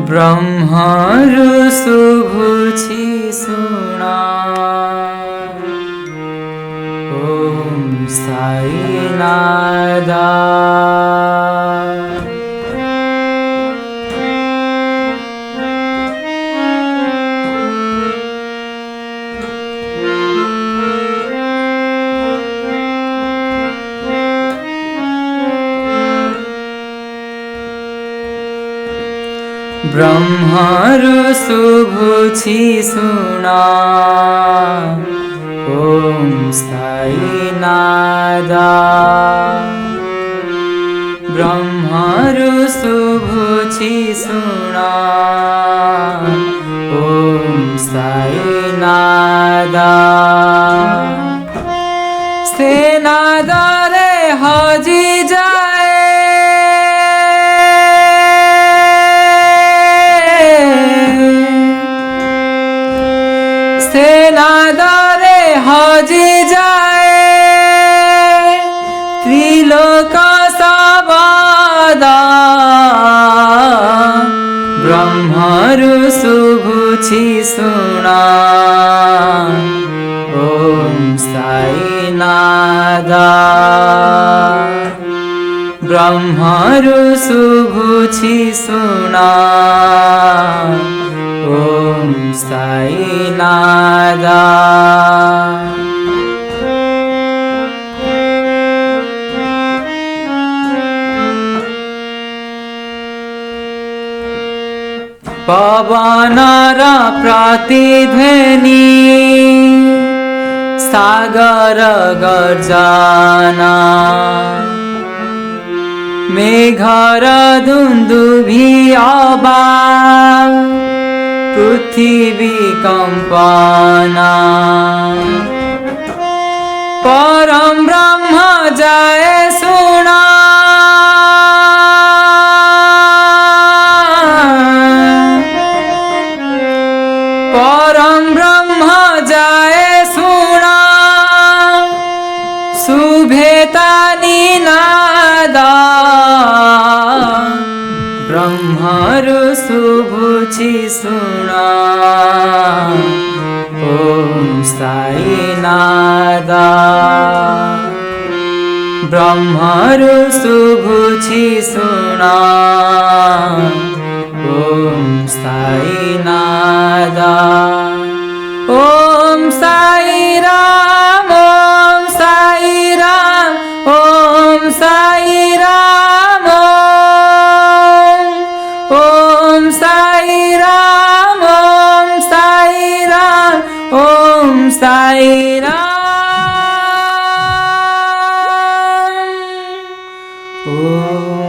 ब्रह्मरु शुभुछि सुना ओम साईनाथ ब्रह्मरु शुभुछि सुना ओम साईनाथ ब्रह्मरु शुभुछि सुना ओम साईनाथ सेनादरे हजि जाए सेनादरे हजि जाए त्रिलोक सबदा ब्रह्मरु शुभुछि सुना ओम साईनाथ ब्रह्मरु शुभुछि सुना ओम साईनाथ पवनर प्रतिध्वनि सागर गर्जना मेघर दुन्दुभि आवाज पृथ्वी कंपना परम ब्रह्म जाए सुना परम ब्रह्म जाए सुना शुभेता निनादा ब्रह्मरु शुभुछि सुना ओम साईनाथ ब्रह्मरु शुभुछि सुना ओम साईनाथ ओम साई राम ओम साई राम ओम साई राम ओम साई राम ओम साई राम ओम साई राम ओम